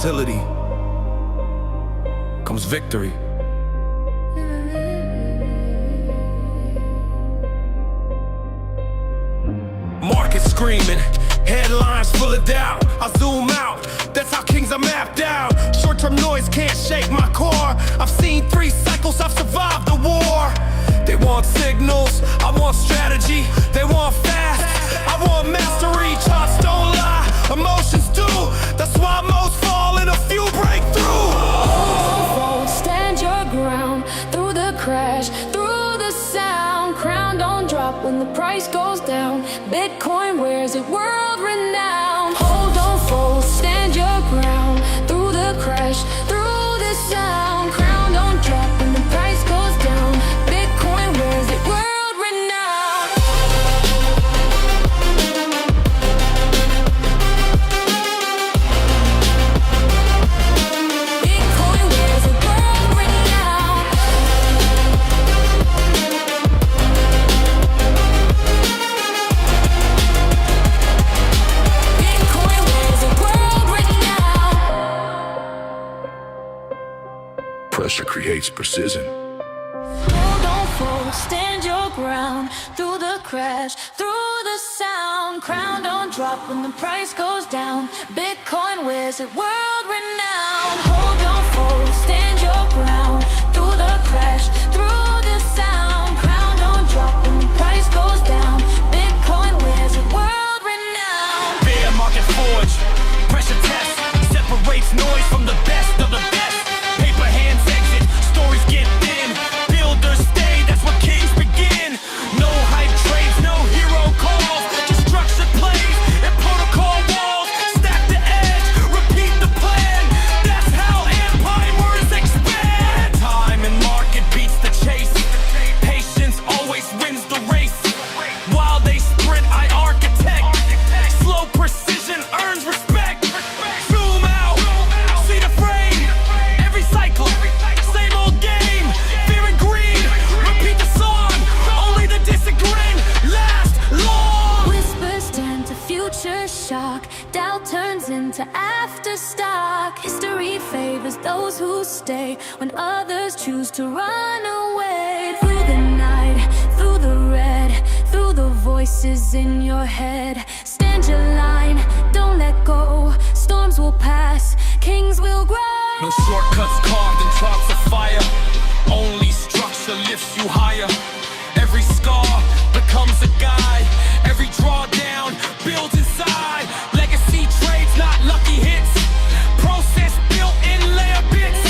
volatility comes victory. Market screaming, headlines full of doubt. I zoom out, that's how kings are mapped out. Short-term noise can't shake my core. I've seen 3 cycles, I've survived the war. They want signals, I want strategy. They want fast, I want mastery. Charts don't lie, emotions do. That's why most fall and a few break through. Stand your ground through the crash, through the sound. Crown don't drop when the price goes down. Bitcoin wears it world renowned. Hold, don't fold, stand your ground through the crash, through the sound. Crown don't drop when the price goes down. Bitcoin wears it world renowned. Bitcoin wears it world renowned. Bitcoin wears it world renowned. Pressure creates precision. Hold, don't fold, stand your ground through the crash, through the sound. Crown don't drop when the price goes down. Bitcoin wears it world renowned. Hold, don't fold, stand your ground through the crash, through the sound. Crown don't drop when the price goes down. Bitcoin wears it world renowned. Bear market forge, pressure test separates noise from the best of the best. Paper hands exit, stories get thin. Builders stay, that's where kings begin. No hype trades, no hero calls. Just structured plays and protocol walls. Stack the edge, repeat the plan. That's how empires expand. Time and market beats the chase. Patience always wins the race. While they sprint, I architect. Slow precision earns respect. Zoom out, see the frame. Every cycle, same old game. Fear and greed, repeat the song. Only the disagreeing last long. Whispers turn to future shock. Doubt turns into afterstock. History favors those who stay when others choose to run away. Through the night, through the red, through the voices in your head. Stand your line, don't let go. Storms will pass, kings will grow. No shortcuts carved in charts of fire. Only structure lifts you higher. Every scar becomes a guide. Every drawdown builds inside. Legacy trades, not lucky hits. Process built in layer bits.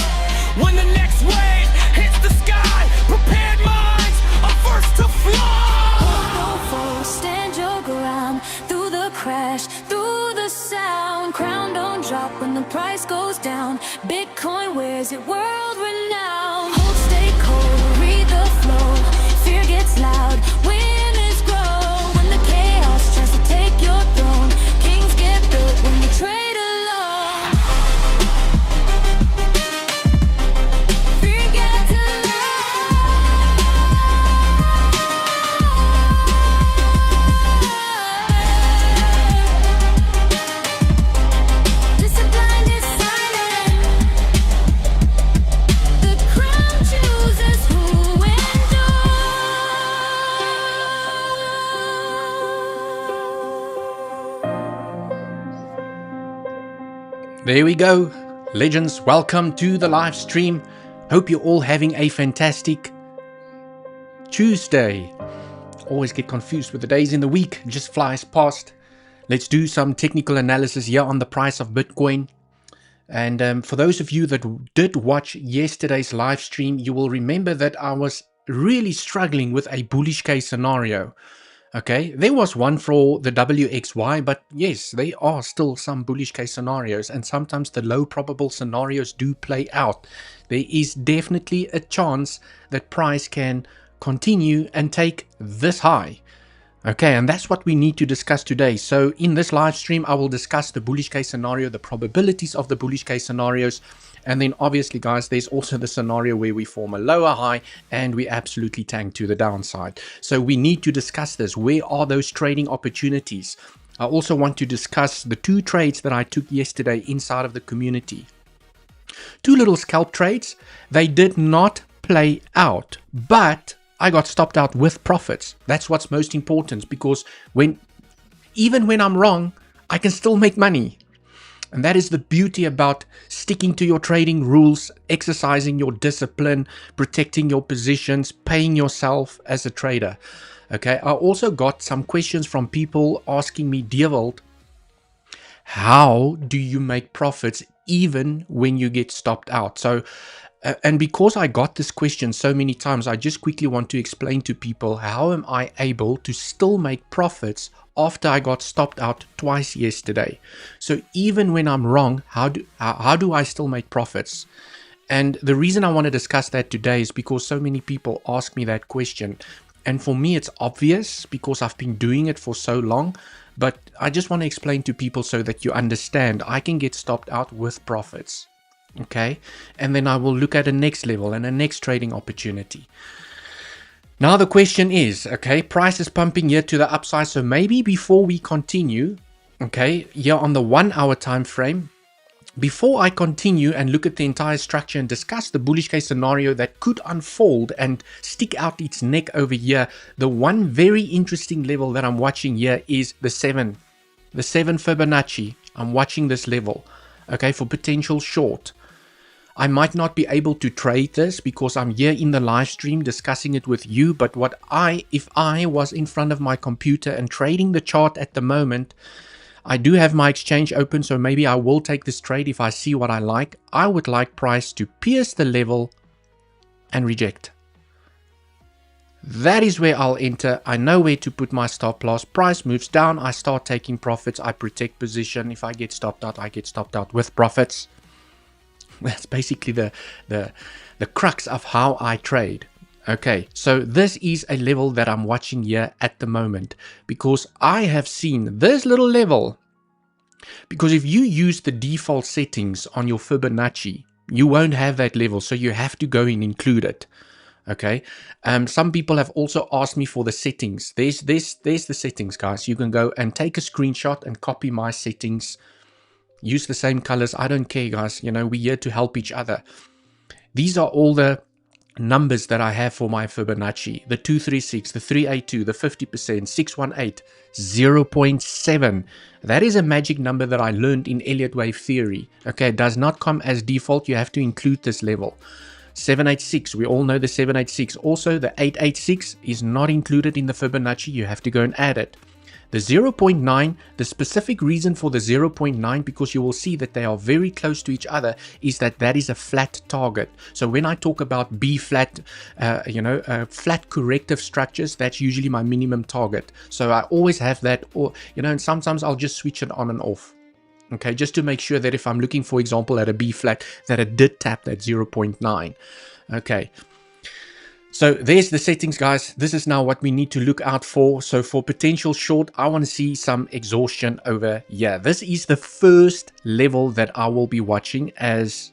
When the next wave hits the sky, prepared minds are first to fly. Don't fold, stand your ground through the crash, through the sound. Crown don't drop when the price goes down. Bitcoin wears it world renowned. Hold, stay cold, read the flow. Fear gets loud, winners grow. When the chaos tries to take your throne, kings get built when you trade alone. Fear gets discipline is silent. The crown chooses who endures. There we go. Legends, welcome to the live stream. Hope you're all having a fantastic Tuesday. Always get confused with the days in the week. It just flies past. Let's do some technical analysis here on the price of Bitcoin. And for those of you that did watch yesterday's live stream, you will remember that I was really struggling with a bullish case scenario. Okay, there was one for the WXY, but yes, there are still some bullish case scenarios, and sometimes the low probable scenarios do play out. There is definitely a chance that price can continue and take this high. Okay, and that's what we need to discuss today. So in this live stream, I will discuss the bullish case scenario, the probabilities of the bullish case scenarios, and then obviously, guys, there's also the scenario where we form a lower high and we absolutely tank to the downside. So we need to discuss this. Where are those trading opportunities? I also want to discuss the 2 trades that I took yesterday inside of the community. 2 little scalp trades. They did not play out, but I got stopped out with profits. That's what's most important, because even when I'm wrong, I can still make money. And that is the beauty about sticking to your trading rules, exercising your discipline, protecting your positions, paying yourself as a trader. Okay, I also got some questions from people asking me, Dewald, how do you make profits even when you get stopped out? So, and because I got this question so many times, I just quickly want to explain to people, how am I able to still make profits after I got stopped out twice yesterday? So even when I'm wrong, how do I still make profits? And the reason I want to discuss that today is because so many people ask me that question. And for me, it's obvious because I've been doing it for so long. But I just want to explain to people so that you understand I can get stopped out with profits. Okay, and then I will look at a next level and a next trading opportunity. Now the question is, okay, price is pumping here to the upside, so maybe before we continue, okay, here on the 1 hour time frame, before I continue and look at the entire structure and discuss the bullish case scenario that could unfold and stick out its neck over here, the one very interesting level that I'm watching here is the 7 Fibonacci. I'm watching this level, okay, for potential short. I might not be able to trade this because I'm here in the live stream discussing it with you, but if I was in front of my computer and trading the chart at the moment, I do have my exchange open, so maybe I will take this trade if I see what I like. I would like price to pierce the level and reject. That is where I'll enter. I know where to put my stop loss. Price moves down, I start taking profits. I protect position. If I get stopped out, I get stopped out with profits. That's basically the crux of how I trade. Okay, so this is a level that I'm watching here at the moment because I have seen this little level. Because if you use the default settings on your Fibonacci, you won't have that level, so you have to go and include it. Okay, some people have also asked me for the settings. There's the settings, guys. You can go and take a screenshot and copy my settings. Use the same colors. I don't care, guys. You know, we're here to help each other. These are all the numbers that I have for my Fibonacci. The 236, the 382, the 50%, 618, 0.7. That is a magic number that I learned in Elliott wave theory. Okay, it does not come as default. You have to include this level. 786, we all know the 786. Also, the 886 is not included in the Fibonacci. You have to go and add it. The 0.9, the specific reason for the 0.9, because you will see that they are very close to each other, is that is a flat target. So when I talk about B flat, flat corrective structures, that's usually my minimum target. So I always have that, or, and sometimes I'll just switch it on and off. Okay, just to make sure that if I'm looking, for example, at a B flat, that it did tap that 0.9. Okay. So there's the settings, guys. This is now what we need to look out for. So for potential short, I want to see some exhaustion over here. This is the first level that I will be watching as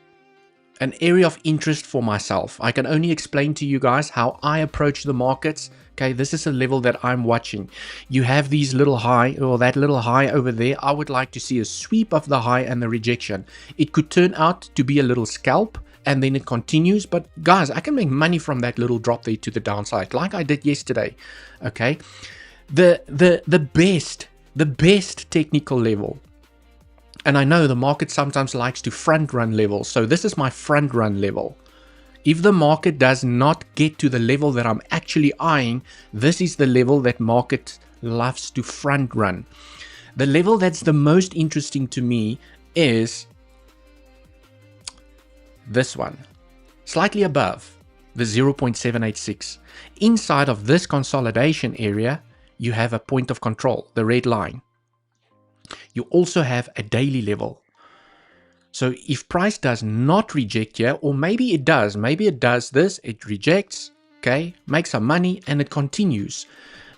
an area of interest for myself. I can only explain to you guys how I approach the markets. Okay, this is a level that I'm watching. You have these little high, or that little high over there. I would like to see a sweep of the high and the rejection. It could turn out to be a little scalp, and then it continues. But guys, I can make money from that little drop there to the downside, like I did yesterday. Okay, the best technical level, and I know the market sometimes likes to front run levels, so this is my front run level. If the market does not get to the level that I'm actually eyeing, this is the level that market loves to front run. The level that's the most interesting to me is this one, slightly above the 0.786. Inside of this consolidation area, you have a point of control, the red line. You also have a daily level. So if price does not reject here, or maybe it does this, it rejects, okay, makes some money, and it continues.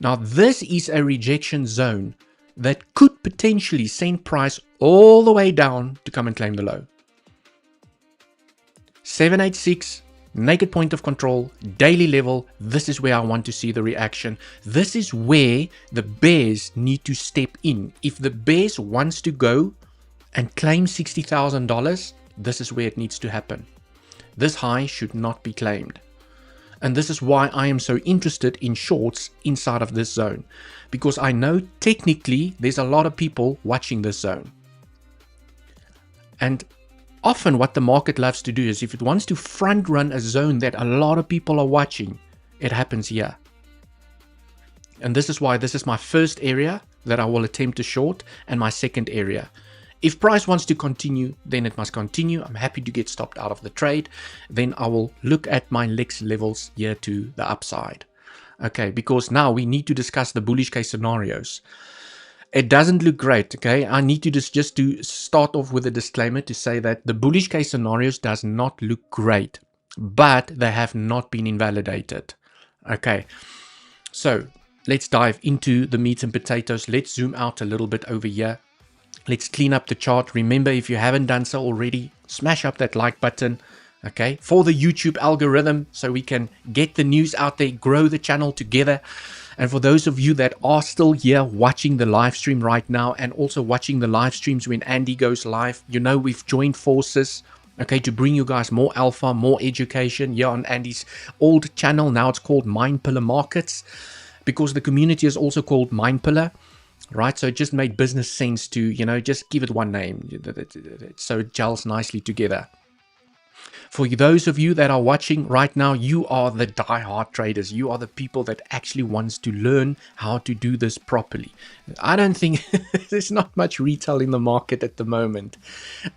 Now this is a rejection zone that could potentially send price all the way down to come and claim the low. 786 naked point of control, daily level. This is where I want to see the reaction. This is where the bears need to step in. If the bears wants to go and claim $60,000, this is where it needs to happen. This high should not be claimed. And this is why I am so interested in shorts inside of this zone, because I know technically there's a lot of people watching this zone. And often what the market loves to do is, if it wants to front run a zone that a lot of people are watching, it happens here. And this is why this is my first area that I will attempt to short, and my second area. If price wants to continue, then it must continue. I'm happy to get stopped out of the trade. Then I will look at my next levels here to the upside. Okay, because now we need to discuss the bullish case scenarios. It doesn't look great, okay? I need to just to start off with a disclaimer to say that the bullish case scenarios does not look great, but they have not been invalidated. Okay, so let's dive into the meat and potatoes. Let's zoom out a little bit over here. Let's clean up the chart. Remember, if you haven't done so already, smash up that like button, okay, for the YouTube algorithm, so we can get the news out there, grow the channel together. And for those of you that are still here watching the live stream right now, and also watching the live streams when Andy goes live, you know we've joined forces, okay, to bring you guys more alpha, more education here on Andy's old channel. Now it's called Mind Pillar Markets, because the community is also called Mind Pillar. Right, so it just made business sense to, you know, just give it one name, so it gels nicely together. For those of you that are watching right now, you are the die-hard traders. You are the people that actually wants to learn how to do this properly. I don't think there's not much retail in the market at the moment.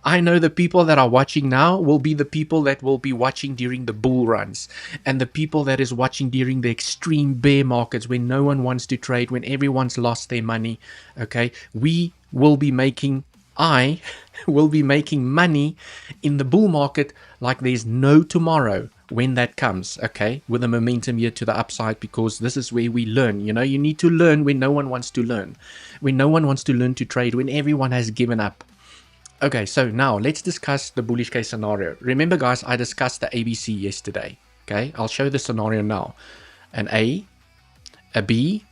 I know the people that are watching now will be the people that will be watching during the bull runs, and the people that is watching during the extreme bear markets when no one wants to trade, when everyone's lost their money. Okay, we will be making I will be making money in the bull market like there's no tomorrow when that comes, okay, with the momentum here to the upside, because this is where we learn. You know, you need to learn when no one wants to learn, when no one wants to learn to trade, when everyone has given up. Okay, so now let's discuss the bullish case scenario. Remember, guys, I discussed the ABC yesterday, okay? I'll show the scenario now. An A, a B,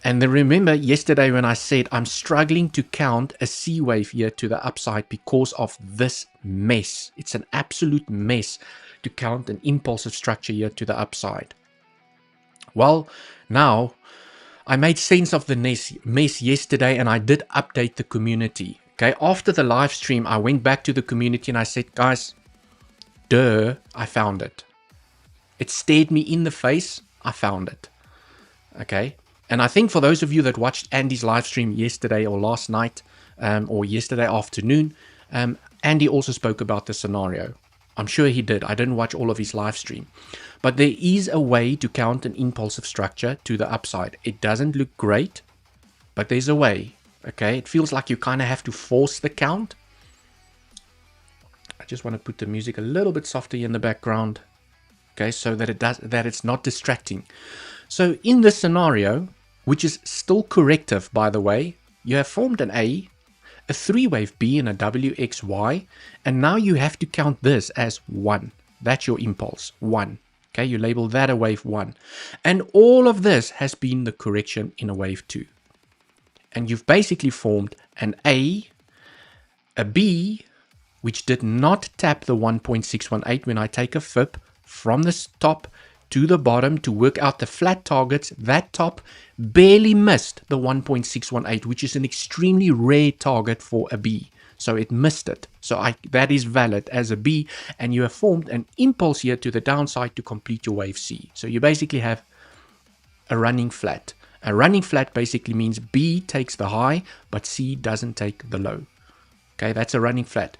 and then remember yesterday when I said I'm struggling to count a C wave here to the upside because of this mess. It's an absolute mess to count an impulsive structure here to the upside. Well, now I made sense of the mess yesterday, and I did update the community. Okay, after the live stream, I went back to the community and I said, guys, I found it. It stared me in the face. I found it. Okay. And I think for those of you that watched Andy's live stream yesterday or last night, or yesterday afternoon, Andy also spoke about the scenario. I'm sure he did. I didn't watch all of his live stream. But there is a way to count an impulsive structure to the upside. It doesn't look great, but there's a way. Okay, it feels like you kind of have to force the count. I just want to put the music a little bit softer in the background. Okay, so that it's not distracting. So in this scenario, which is still corrective, by the way, you have formed an A, a 3-wave B, and a WXY, and now you have to count this as 1. That's your impulse, 1. Okay, you label that a wave 1. And all of this has been the correction in a wave 2. And you've basically formed an A, a B, which did not tap the 1.618 when I take a fib from the top to the bottom to work out the flat targets. That top barely missed the 1.618, which is an extremely rare target for a B. So it missed it. So that is valid as a B, and you have formed an impulse here to the downside to complete your wave C. So you basically have a running flat. A running flat basically means B takes the high, but C doesn't take the low. Okay, that's a running flat,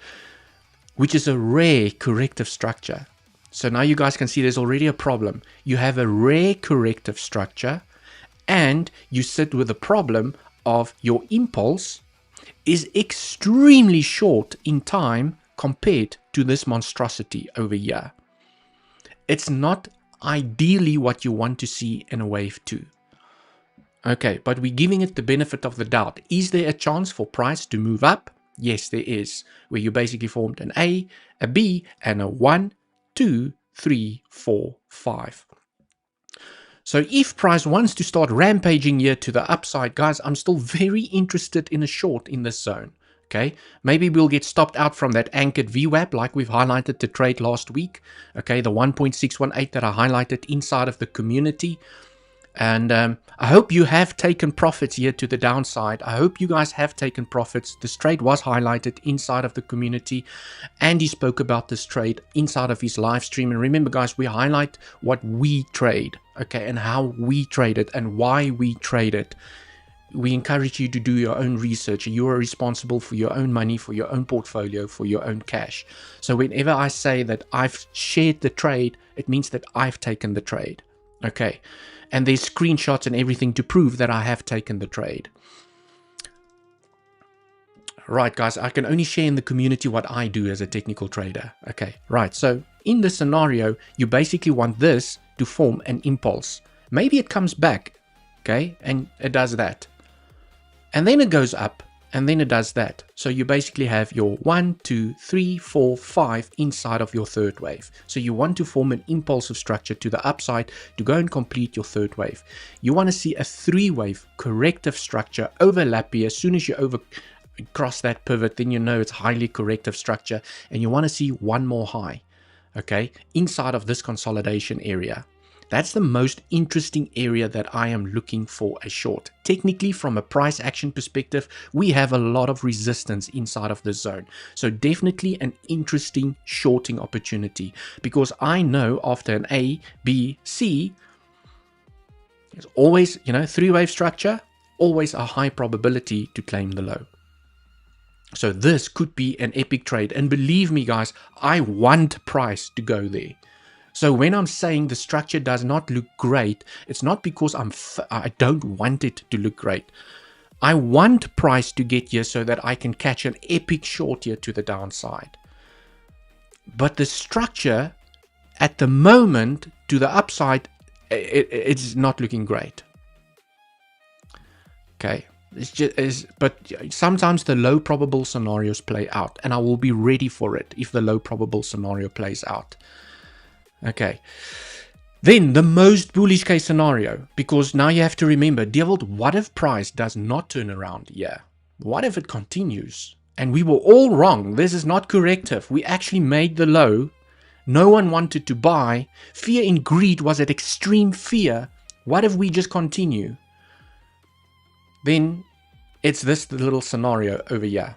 which is a rare corrective structure. So now you guys can see there's already a problem. You have a rare corrective structure, and you sit with the problem of your impulse is extremely short in time compared to this monstrosity over here. It's not ideally what you want to see in a wave 2. Okay, but we're giving it the benefit of the doubt. Is there a chance for price to move up? Yes, there is, where you basically formed an A, a B, and a 1, 2, 3, 4, 5. So if price wants to start rampaging here to the upside, guys, I'm still very interested in a short in this zone. Okay, maybe we'll get stopped out from that anchored VWAP like we've highlighted the trade last week. Okay, the 1.618 that I highlighted inside of the community. And I hope you have taken profits here to the downside. I hope you guys have taken profits. This trade was highlighted inside of the community. Andy spoke about this trade inside of his live stream. And remember, guys, we highlight what we trade, okay, and how we trade it and why we trade it. We encourage you to do your own research. You are responsible for your own money, for your own portfolio, for your own cash. So whenever I say that I've shared the trade, it means that I've taken the trade, okay? And there's screenshots and everything to prove that I have taken the trade. Right, guys, I can only share in the community what I do as a technical trader. Okay, right, so in this scenario, you basically want this to form an impulse. Maybe it comes back, okay, and it does that. And then it goes up, and then it does that. So you basically have your 1, 2, 3, 4, 5 inside of your third wave. So you want to form an impulsive structure to the upside to go and complete your third wave. You want to see a 3-wave corrective structure overlap here. As soon as you cross that pivot, then you know it's highly corrective structure, and you want to see one more high, okay, inside of this consolidation area. That's the most interesting area that I am looking for a short. Technically, from a price action perspective, we have a lot of resistance inside of this zone. So definitely an interesting shorting opportunity, because I know after an A, B, C, there's always, 3-wave structure, always a high probability to claim the low. So this could be an epic trade. And believe me, guys, I want price to go there. So when I'm saying the structure does not look great, it's not because I don't want it to look great. I want price to get here so that I can catch an epic short here to the downside. But the structure at the moment to the upside, it's not looking great. Okay. But sometimes the low probable scenarios play out, and I will be ready for it if the low probable scenario plays out. Okay, then the most bullish case scenario, because now you have to remember, Devil, what if price does not turn around here? What if it continues? And we were all wrong. This is not corrective. We actually made the low. No one wanted to buy. Fear and greed was at extreme fear. What if we just continue? Then it's this little scenario over here.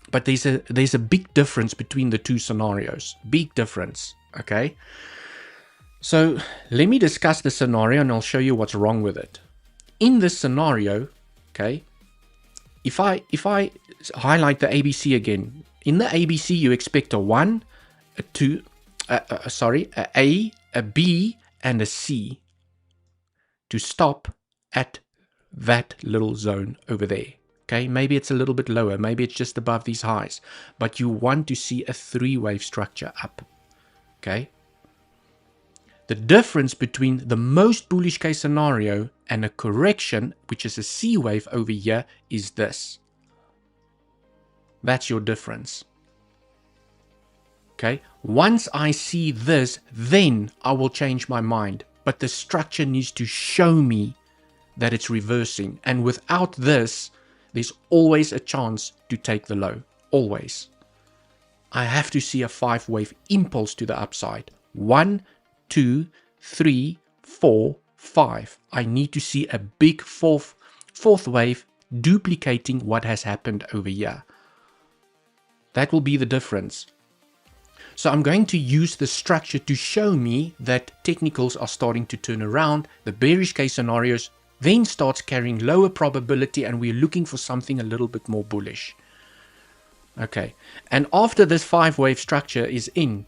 But there's a big difference between the two scenarios. Big difference. Okay, so let me discuss the scenario and I'll show you what's wrong with it. In this scenario, okay, if I highlight the ABC again, in the ABC you expect a 1, a 2, a A, a B, and a C to stop at that little zone over there. Okay, maybe it's a little bit lower, maybe it's just above these highs, but you want to see a 3-wave structure up. Okay, the difference between the most bullish case scenario and a correction, which is a C wave over here, is this. That's your difference. Okay, once I see this, then I will change my mind. But the structure needs to show me that it's reversing. And without this, there's always a chance to take the low. Always. I have to see a 5-wave impulse to the upside. 1, 2, 3, 4, 5. I need to see a big fourth wave duplicating what has happened over here. That will be the difference. So I'm going to use the structure to show me that technicals are starting to turn around. The bearish case scenarios then starts carrying lower probability, and we're looking for something a little bit more bullish. Okay, and after this 5-wave structure is in,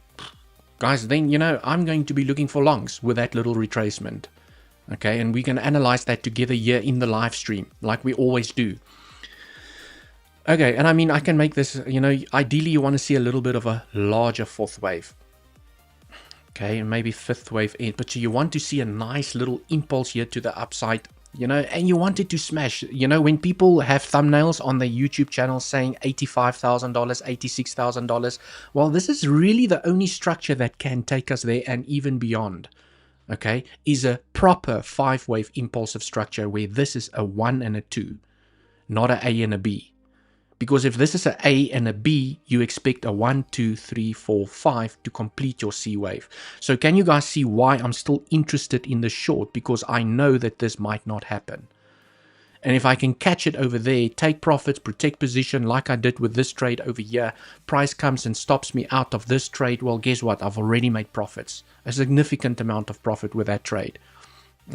guys, then, I'm going to be looking for longs with that little retracement. Okay, and we can analyze that together here in the live stream, like we always do. Okay, and I mean, I can make this, ideally you want to see a little bit of a larger 4th wave. Okay, and maybe 5th wave in, but you want to see a nice little impulse here to the upside and you want it to smash. When people have thumbnails on their YouTube channel saying $85,000, $86,000, well, this is really the only structure that can take us there and even beyond. Okay, is a proper 5-wave impulsive structure where this is a 1 and a 2, not a A and a B. Because if this is a A and a B, you expect a 1, 2, 3, 4, 5 to complete your C wave. So can you guys see why I'm still interested in the short? Because I know that this might not happen. And if I can catch it over there, take profits, protect position like I did with this trade over here, price comes and stops me out of this trade, well, guess what? I've already made profits. A significant amount of profit with that trade.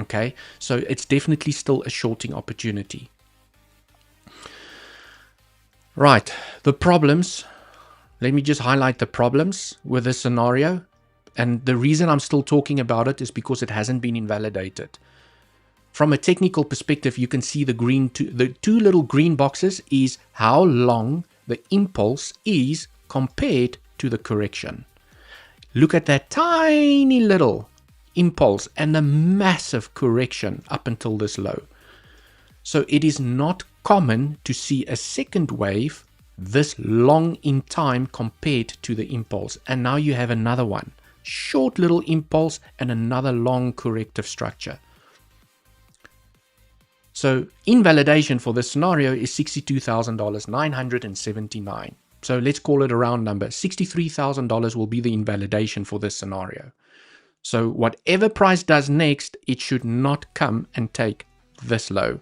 Okay, so it's definitely still a shorting opportunity. Right, the problems. Let me just highlight the problems with this scenario. And the reason I'm still talking about it is because it hasn't been invalidated. From a technical perspective, you can see the two little green boxes is how long the impulse is compared to the correction. Look at that tiny little impulse and the massive correction up until this low. So it is not common to see a second wave this long in time compared to the impulse. And now you have another one. Short little impulse and another long corrective structure. So invalidation for this scenario is $62,979. So let's call it a round number. $63,000 will be the invalidation for this scenario. So whatever price does next, it should not come and take this low.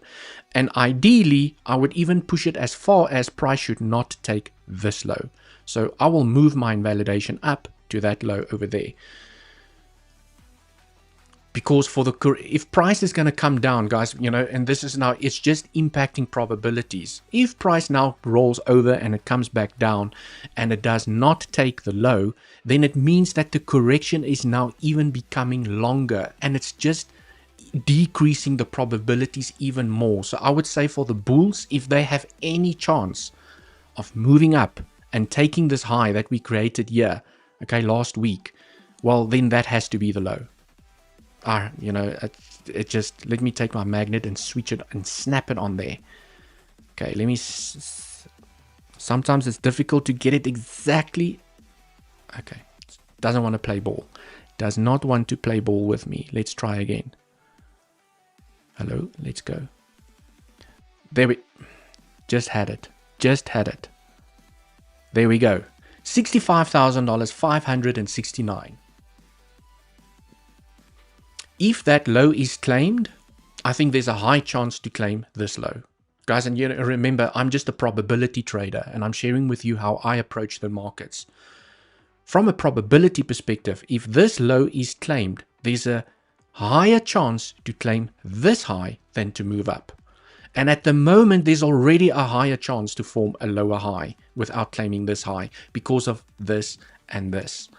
And ideally, I would even push it as far as price should not take this low. So I will move my invalidation up to that low over there. Because if price is going to come down, guys, and this is now, it's just impacting probabilities. If price now rolls over and it comes back down and it does not take the low, then it means that the correction is now even becoming longer and it's just decreasing the probabilities even more. So I would say for the bulls, if they have any chance of moving up and taking this high that we created here, okay, last week, well, then that has to be the low. It just, let me take my magnet and switch it and snap it on there. Okay, let me, sometimes it's difficult to get it exactly. Okay, doesn't want to play ball. Does not want to play ball with me. Let's try again. Hello, let's go. There we, just had it. There we go. $65,000, 569. If that low is claimed, I think there's a high chance to claim this low. Guys, and remember, I'm just a probability trader and I'm sharing with you how I approach the markets. From a probability perspective, if this low is claimed, there's a higher chance to claim this high than to move up. And at the moment, there's already a higher chance to form a lower high without claiming this high because of this and this.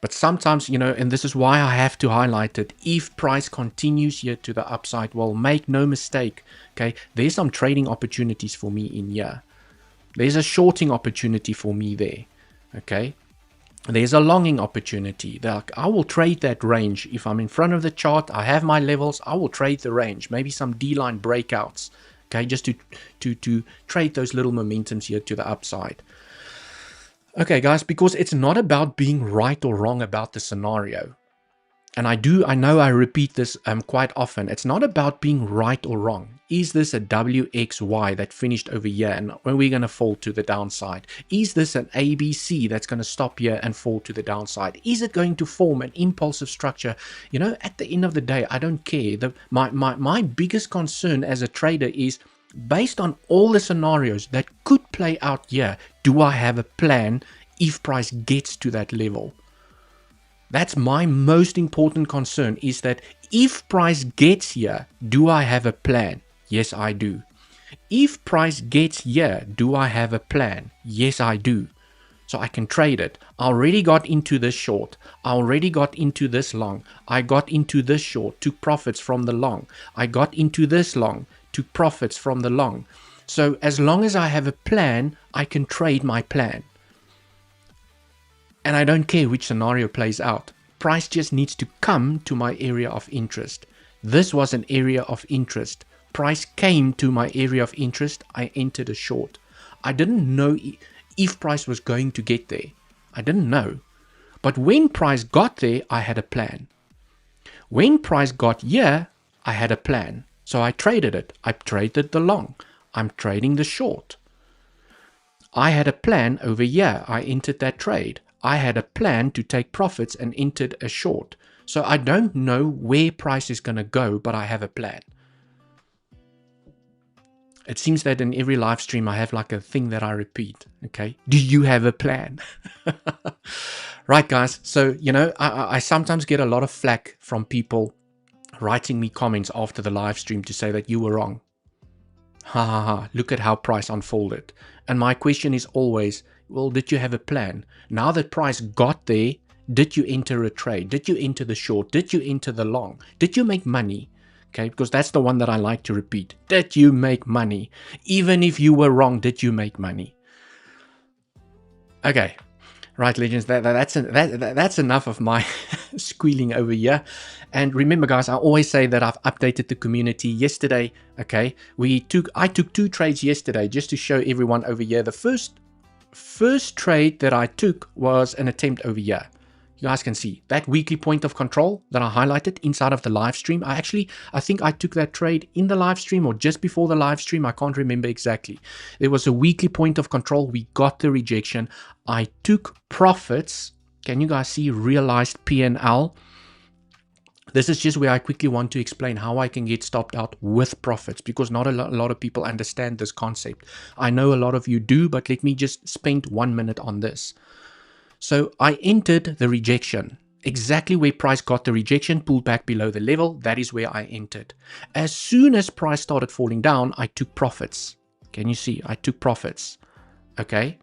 But sometimes, and this is why I have to highlight it, if price continues here to the upside, well, make no mistake, okay, there's some trading opportunities for me in here. There's a shorting opportunity for me there, okay. There's a longing opportunity. I will trade that range. If I'm in front of the chart, I have my levels, I will trade the range. Maybe some D-line breakouts, okay, just to trade those little momentums here to the upside. Okay, guys, because it's not about being right or wrong about the scenario. And I know I repeat this quite often. It's not about being right or wrong. Is this a WXY that finished over here and when we're going to fall to the downside? Is this an ABC that's going to stop here and fall to the downside? Is it going to form an impulsive structure? At the end of the day, I don't care. My biggest concern as a trader is, based on all the scenarios that could play out here, do I have a plan if price gets to that level? That's my most important concern, is that if price gets here, do I have a plan? Yes, I do. If price gets here, do I have a plan? Yes, I do. So I can trade it. I already got into this short. I already got into this long. I got into this short, took profits from the long. I got into this long, took profits from the long. So as long as I have a plan, I can trade my plan. And I don't care which scenario plays out. Price just needs to come to my area of interest. This was an area of interest. Price came to my area of interest. I entered a short. I didn't know if price was going to get there. I didn't know. But when price got there, I had a plan. When price got here, I had a plan. So I traded it. I traded the long. I'm trading the short. I had a plan over here. I entered that trade. I had a plan to take profits and entered a short. So I don't know where price is going to go, but I have a plan. It seems that in every live stream I have like a thing that I repeat. Okay. Do you have a plan? Right, guys. So, you know, I sometimes get a lot of flack from people writing me comments after the live stream to say that you were wrong. Ha ha ha. Look at how price unfolded. And my question is always, well, did you have a plan? Now that price got there, did you enter a trade? Did you enter the short? Did you enter the long? Did you make money? Okay, because that's the one that I like to repeat. Did you make money? Even if you were wrong, did you make money? Okay, right, legends. That's enough of my squealing over here. And remember, guys, I always say that I've updated the community yesterday. Okay, I took 2 trades yesterday just to show everyone over here. The first trade that I took was an attempt over here. You guys can see that weekly point of control that I highlighted inside of the live stream. I think I took that trade in the live stream or just before the live stream. I can't remember exactly. There was a weekly point of control. We got the rejection. I took profits. Can you guys see realized P&L? This is just where I quickly want to explain how I can get stopped out with profits, because not a lot of people understand this concept. I know a lot of you do, but let me just spend 1 minute on this. So I entered the rejection. Exactly where price got the rejection, pulled back below the level, that is where I entered. As soon as price started falling down, I took profits. Can you see? I took profits. Okay.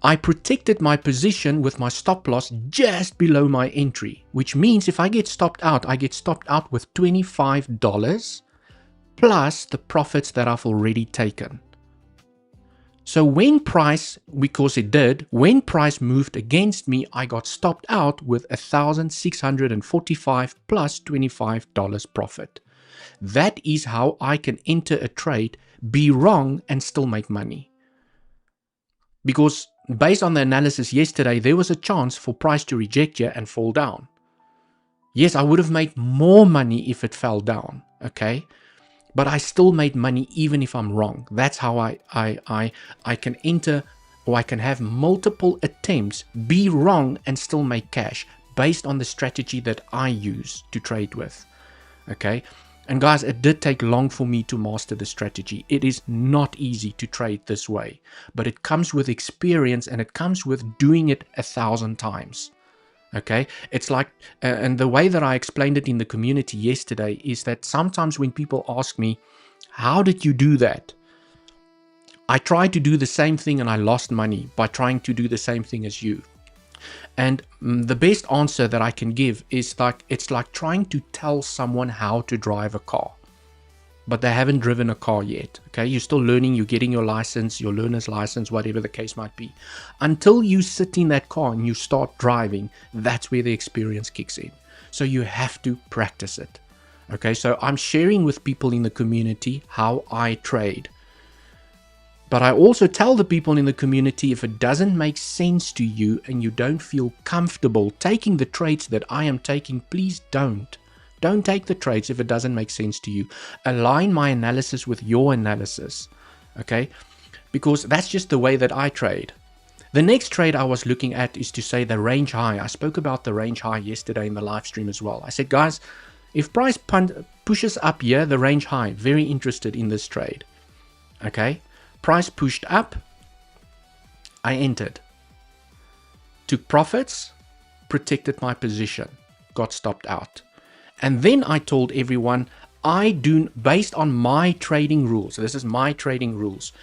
I protected my position with my stop loss just below my entry, which means if I get stopped out, I get stopped out with $25 plus the profits that I've already taken. So when price, because it did, when price moved against me, I got stopped out with $1,645 plus $25 profit. That is how I can enter a trade, be wrong, and still make money. Because based on the analysis yesterday, there was a chance for price to reject you and fall down. Yes, I would have made more money if it fell down, okay? But I still made money even if I'm wrong. That's how I can enter, or I can have multiple attempts, be wrong, and still make cash based on the strategy that I use to trade with. Okay. And guys, it did take long for me to master the strategy. It is not easy to trade this way, but it comes with experience and it comes with doing it 1,000 times. Okay, it's like, and the way that I explained it in the community yesterday is that sometimes when people ask me, how did you do that? I tried to do the same thing and I lost money by trying to do the same thing as you. And the best answer that I can give is like, it's like trying to tell someone how to drive a car, but they haven't driven a car yet. Okay, you're still learning, you're getting your license, your learner's license, whatever the case might be. Until you sit in that car and you start driving, that's where the experience kicks in. So you have to practice it. Okay, so I'm sharing with people in the community how I trade. But I also tell the people in the community, if it doesn't make sense to you and you don't feel comfortable taking the trades that I am taking, please don't. Don't take the trades if it doesn't make sense to you. Align my analysis with your analysis, okay? Because that's just the way that I trade. The next trade I was looking at is to say the range high. I spoke about the range high yesterday in the live stream as well. I said, guys, if price pushes up here, the range high, very interested in this trade, okay? Price pushed up, I entered. Took profits, protected my position, got stopped out. And then I told everyone, based on my trading rules, this is my trading rules,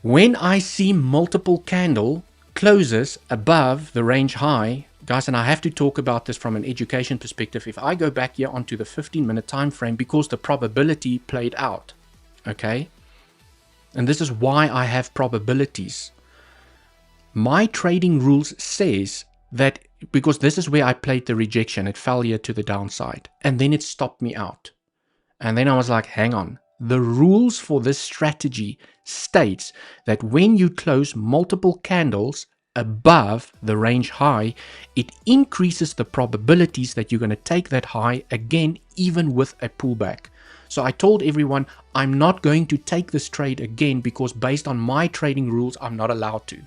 when I see multiple candle closes above the range high, guys, and I have to talk about this from an education perspective, if I go back here onto the 15-minute time frame, because the probability played out, okay? And this is why I have probabilities. My trading rules says that because this is where I played the rejection. It fell here to the downside, and then it stopped me out. And then I was like, hang on. The rules for this strategy states that when you close multiple candles above the range high, it increases the probabilities that you're going to take that high again, even with a pullback. So I told everyone, I'm not going to take this trade again because based on my trading rules, I'm not allowed to.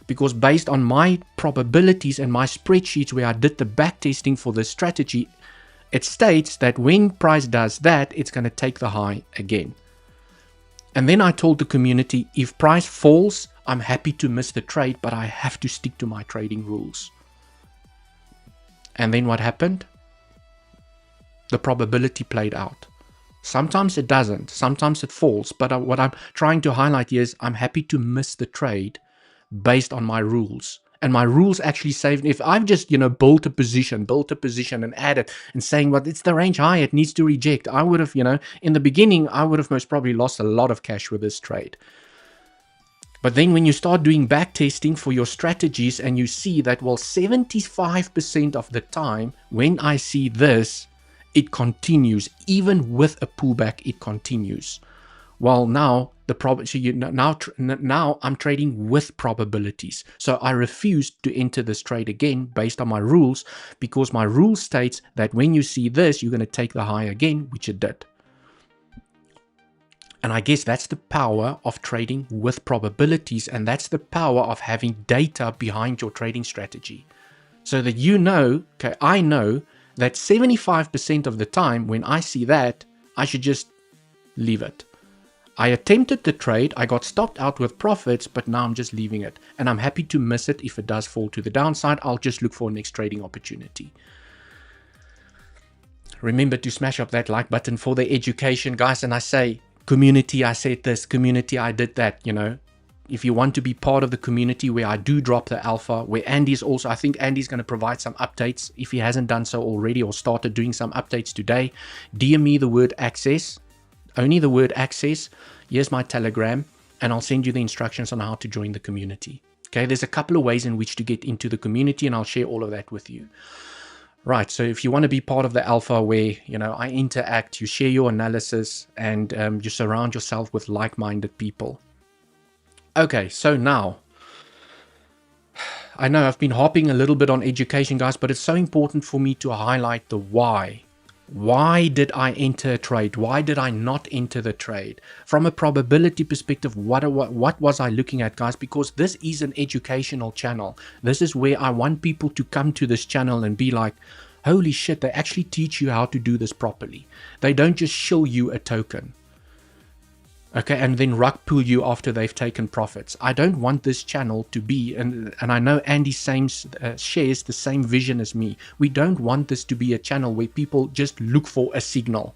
Because based on my probabilities and my spreadsheets where I did the back testing for this strategy, it states that when price does that, it's going to take the high again. And then I told the community, if price falls, I'm happy to miss the trade, but I have to stick to my trading rules. And then what happened? The probability played out. Sometimes it doesn't, sometimes it falls, but what I'm trying to highlight here is I'm happy to miss the trade based on my rules. And my rules actually say, if I've just, built a position and added and saying, well, it's the range high, it needs to reject. I would have, in the beginning, I would have most probably lost a lot of cash with this trade. But then when you start doing back testing for your strategies and you see that, well, 75% of the time when I see this, it continues. Even with a pullback, it continues. Well, now now I'm trading with probabilities. So I refuse to enter this trade again based on my rules, because my rule states that when you see this, you're going to take the high again, which it did. And I guess that's the power of trading with probabilities, and that's the power of having data behind your trading strategy. So that I know that 75% of the time when I see that, I should just leave it. I attempted the trade, I got stopped out with profits, but now I'm just leaving it. And I'm happy to miss it if it does fall to the downside. I'll just look for a next trading opportunity. Remember to smash up that like button for the education, guys. And I say, community, I said this, community, I did that, If you want to be part of the community where I do drop the alpha, where Andy's also, I think Andy's going to provide some updates if he hasn't done so already or started doing some updates today. DM me the word access. Only the word access. Here's my Telegram, and I'll send you the instructions on how to join the community. Okay, there's a couple of ways in which to get into the community, and I'll share all of that with you. Right, so if you want to be part of the alpha where, I interact, you share your analysis, and you surround yourself with like-minded people. Okay, so now, I know I've been harping a little bit on education, guys, but it's so important for me to highlight the why. Why did I enter a trade? Why did I not enter the trade? From a probability perspective, what was I looking at, guys? Because this is an educational channel. This is where I want people to come to this channel and be like, holy shit, they actually teach you how to do this properly. They don't just show you a token. Okay, and then rug pull you after they've taken profits. I don't want this channel to be, and I know Andy shares the same vision as me. We don't want this to be a channel where people just look for a signal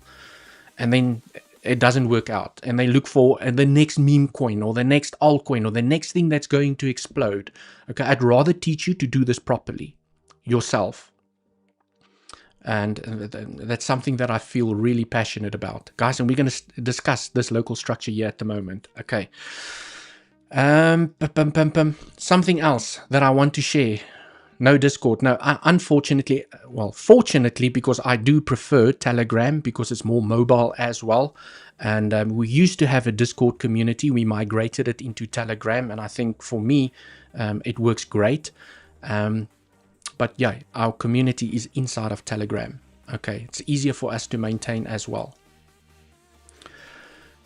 and then it doesn't work out. And they look for the next meme coin or the next altcoin or the next thing that's going to explode. Okay, I'd rather teach you to do this properly yourself. And that's something that I feel really passionate about, guys. And we're going to discuss this local structure here at the moment. Okay. Something else that I want to share. No Discord. No, unfortunately, fortunately, because I do prefer Telegram because it's more mobile as well. And we used to have a Discord community. We migrated it into Telegram. And I think for me, it works great. But yeah, our community is inside of Telegram. Okay, it's easier for us to maintain as well.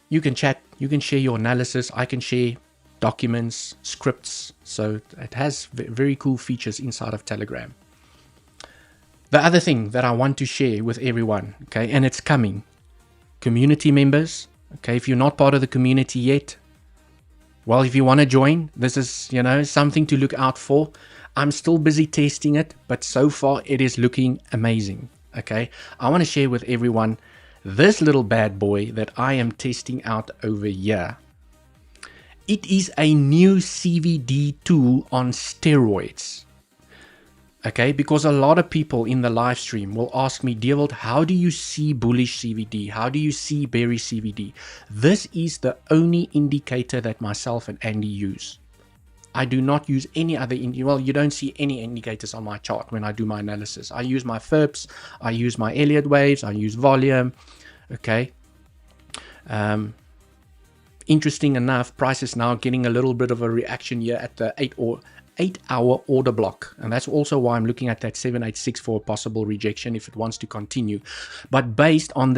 You can chat, you can share your analysis. I can share documents, scripts. So it has very cool features inside of Telegram. The other thing that I want to share with everyone, okay, and it's coming. Community members, okay, if you're not part of the community yet, well, if you want to join, this is, something to look out for. I'm still busy testing it, but so far it is looking amazing. Okay, I want to share with everyone this little bad boy that I am testing out over here. It is a new CVD tool on steroids. Okay, because a lot of people in the live stream will ask me, Dewald, how do you see bullish CVD? How do you see bearish CVD? This is the only indicator that myself and Andy use. I do not use any other, well, you don't see any indicators on my chart when I do my analysis. I use my FIRPs, I use my Elliott waves, I use volume, okay. Interesting enough, price is now getting a little bit of a reaction here at the 8-hour order block, and that's also why I'm looking at that 786 for a possible rejection if it wants to continue. But based on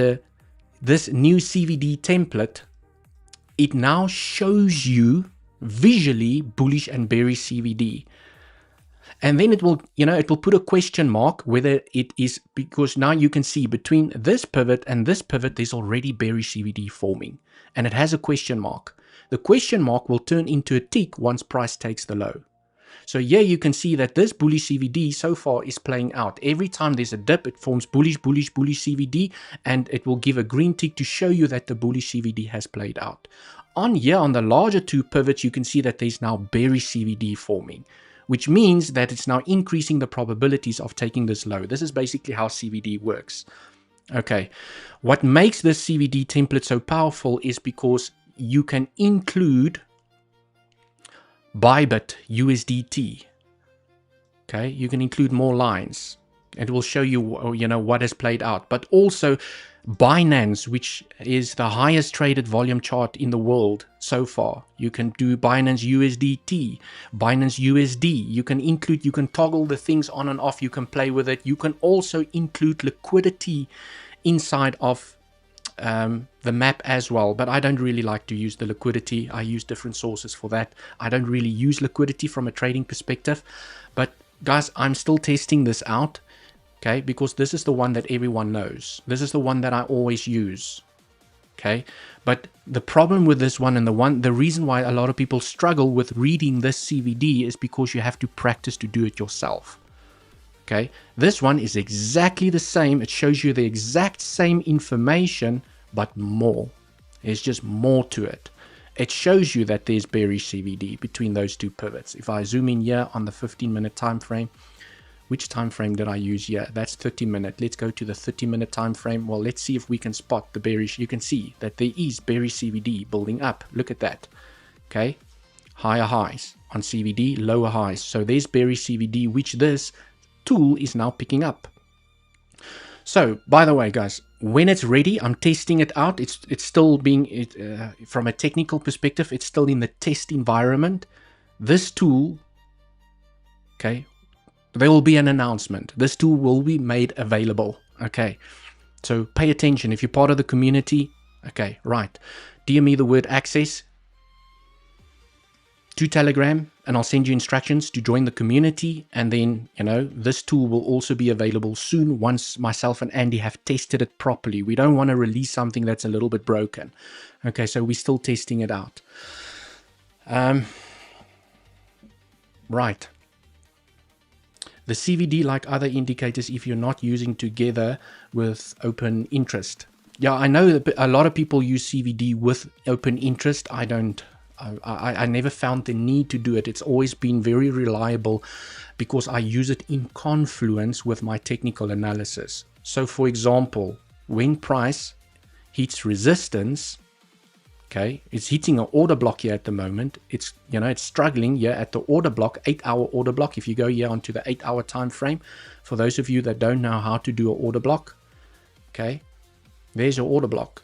this new CVD template, it now shows you visually bullish and bearish CVD. And then it will, it will put a question mark whether it is, because now you can see between this pivot and this pivot, there's already bearish CVD forming, and it has a question mark. The question mark will turn into a tick once price takes the low. So here you can see that this bullish CVD so far is playing out. Every time there's a dip, it forms bullish, bullish, bullish CVD, and it will give a green tick to show you that the bullish CVD has played out. On here, on the larger two pivots, you can see that there's now bearish CVD forming, which means that it's now increasing the probabilities of taking this low. This is basically how CVD works. Okay, what makes this CVD template so powerful is because you can include Bybit USDT. Okay, you can include more lines. It will show you, what has played out. But also Binance, which is the highest traded volume chart in the world so far. You can do Binance USDT, Binance USD. You can toggle the things on and off. You can play with it. You can also include liquidity inside of the map as well, but I don't really like to use the liquidity. I use different sources for that. I don't really use liquidity from a trading perspective, but guys, I'm still testing this out, okay, because this is the one that everyone knows. This is the one that I always use, okay. But the problem with this one, and the reason why a lot of people struggle with reading this CVD is because you have to practice to do it yourself. Okay, this one is exactly the same. It shows you the exact same information, but more. There's just more to it. It shows you that there's bearish CVD between those two pivots. If I zoom in here on the 15-minute time frame, which time frame did I use here? That's 30-minute. Let's go to the 30-minute time frame. Well, let's see if we can spot the bearish. You can see that there is bearish CVD building up. Look at that. Okay, higher highs on CVD, lower highs. So there's bearish CVD, which this tool is now picking up. So, by the way, guys, when it's ready, I'm testing it out. It's still being, from a technical perspective, it's still in the test environment. This tool, okay, there will be an announcement. This tool will be made available, okay. So pay attention. If you're part of the community, okay, right, DM me the word access to Telegram, and I'll send you instructions to join the community. And then, this tool will also be available soon once myself and Andy have tested it properly. We don't want to release something that's a little bit broken. Okay, so we're still testing it out. Right. The CVD, like other indicators, if you're not using together with open interest. Yeah, I know that a lot of people use CVD with open interest. I don't. I never found the need to do it. It's always been very reliable because I use it in confluence with my technical analysis. So for example, when price hits resistance, okay, it's hitting an order block here at the moment. It's, it's struggling here at the order block, 8-hour order block. If you go here onto the 8-hour time frame, for those of you that don't know how to do an order block, okay, there's your order block.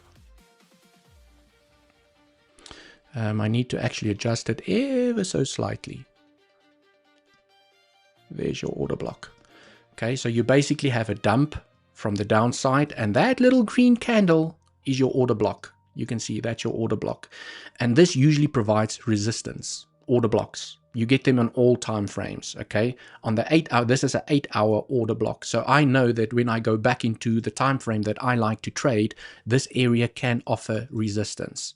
I need to actually adjust it ever so slightly. There's your order block. Okay, so you basically have a dump from the downside, and that little green candle is your order block. You can see that's your order block. And this usually provides resistance, order blocks. You get them on all time frames, okay? On the 8-hour, this is an 8-hour order block. So I know that when I go back into the time frame that I like to trade, this area can offer resistance.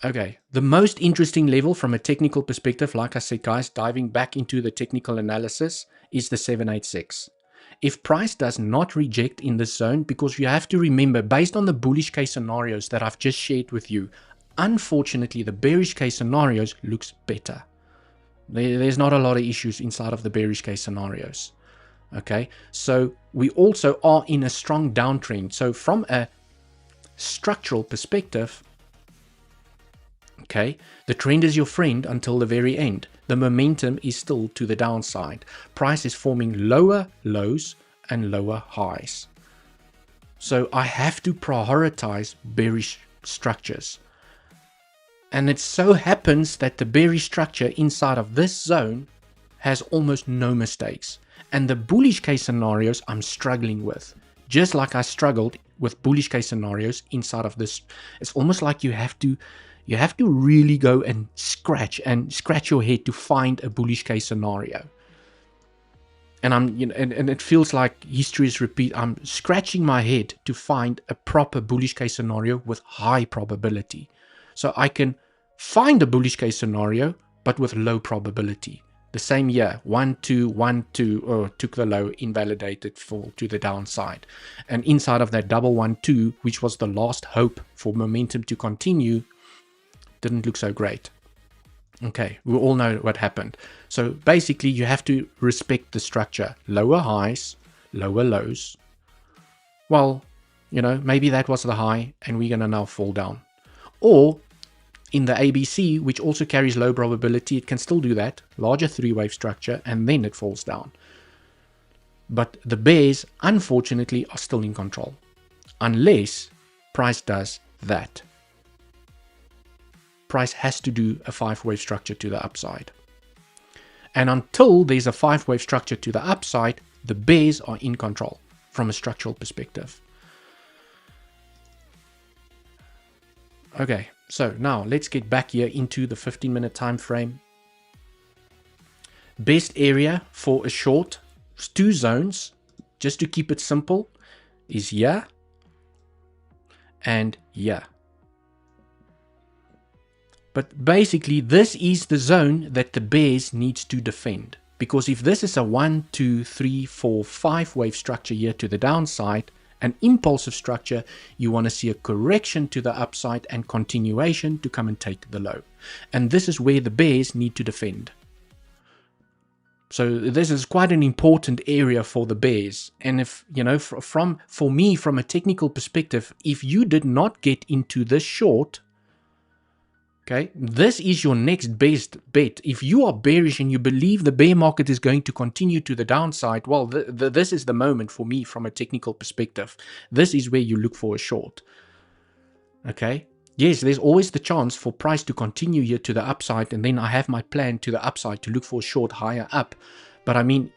Okay, the most interesting level from a technical perspective, like I said, guys, diving back into the technical analysis, is the 786. If price does not reject in this zone, because you have to remember, based on the bullish case scenarios that I've just shared with you, unfortunately, the bearish case scenarios looks better. There's not a lot of issues inside of the bearish case scenarios. Okay, so we also are in a strong downtrend. So from a structural perspective, Okay, the trend is your friend until the very end. The momentum is still to the downside. Price is forming lower lows and lower highs. So I have to prioritize bearish structures. And it so happens that the bearish structure inside of this zone has almost no mistakes. And the bullish case scenarios I'm struggling with. Just like I struggled with bullish case scenarios inside of this. It's almost like you have to really go and scratch your head to find a bullish case scenario. And and it feels like history is repeat. I'm scratching my head to find a proper bullish case scenario with high probability. So I can find a bullish case scenario, but with low probability. The same year, 1, 2, 1, 2, took the low, invalidated, fall to the downside. And inside of that double 1, 2, which was the last hope for momentum to continue, didn't look so great. Okay, we all know what happened. So basically you have to respect the structure. Lower highs, lower lows. Well, maybe that was the high and we're going to now fall down. Or in the ABC, which also carries low probability, it can still do that. Larger three-wave structure, and then it falls down. But the bears, unfortunately, are still in control. Unless price does that. Price has to do a 5-wave structure to the upside. And until there's a 5-wave structure to the upside, the bears are in control from a structural perspective. Okay, so now let's get back here into the 15-minute time frame. Best area for a short, 2 zones, just to keep it simple, is here and here. But basically, this is the zone that the bears needs to defend. Because if this is a 1, 2, 3, 4, 5-wave structure here to the downside, an impulsive structure, you want to see a correction to the upside and continuation to come and take the low. And this is where the bears need to defend. So this is quite an important area for the bears. And if, for me, from a technical perspective, if you did not get into this short, okay, this is your next best bet. If you are bearish and you believe the bear market is going to continue to the downside, well, this is the moment for me from a technical perspective. This is where you look for a short. Okay, yes, there's always the chance for price to continue here to the upside, and then I have my plan to the upside to look for a short higher up. But I mean,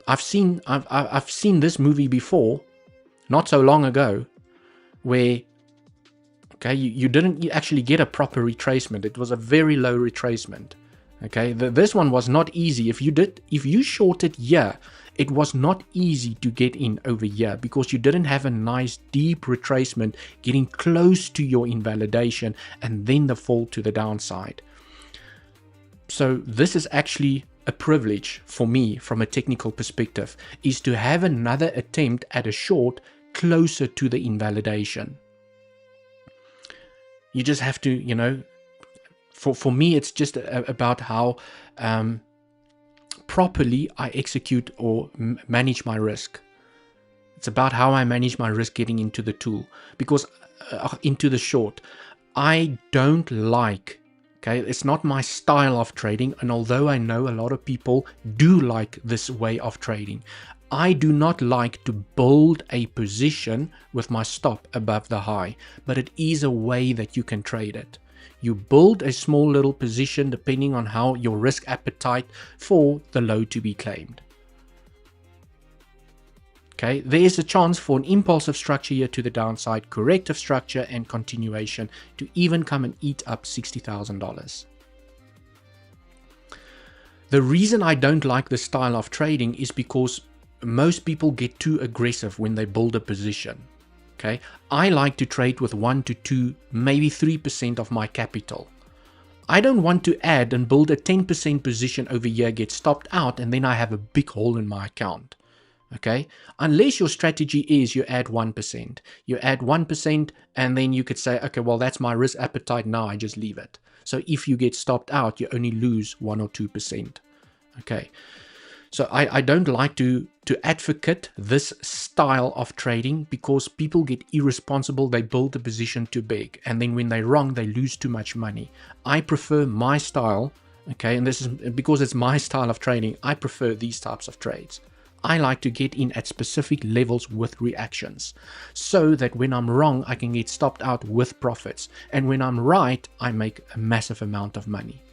I've seen this movie before, not so long ago, where okay, you didn't actually get a proper retracement. It was a very low retracement. Okay, this one was not easy. If you shorted here, it was not easy to get in over here because you didn't have a nice deep retracement getting close to your invalidation and then the fall to the downside. So this is actually a privilege for me from a technical perspective, is to have another attempt at a short closer to the invalidation. You just have to, for me, it's just about how properly I execute or manage my risk. It's about how I manage my risk getting into the tool, because into the short, I don't like, okay, it's not my style of trading. And although I know a lot of people do like this way of trading, I do not like to build a position with my stop above the high, but it is a way that you can trade it. You build a small little position depending on how your risk appetite for the low to be claimed. Okay, there is a chance for an impulsive structure here to the downside, corrective structure and continuation to even come and eat up $60,000. The reason I don't like this style of trading is because most people get too aggressive when they build a position. Okay, I like to trade with 1 to 2, maybe 3% of my capital. I don't want to add and build a 10% position over here, get stopped out, and then I have a big hole in my account. Okay, unless your strategy is you add 1%. You add 1% and then you could say, okay, well, that's my risk appetite now, I just leave it. So if you get stopped out, you only lose 1 or 2%. Okay. So I don't like to advocate this style of trading, because people get irresponsible. They build a position too big, and then when they're wrong, they lose too much money. I prefer my style, okay, and this is because it's my style of trading. I prefer these types of trades. I like to get in at specific levels with reactions, so that when I'm wrong, I can get stopped out with profits, and when I'm right, I make a massive amount of money.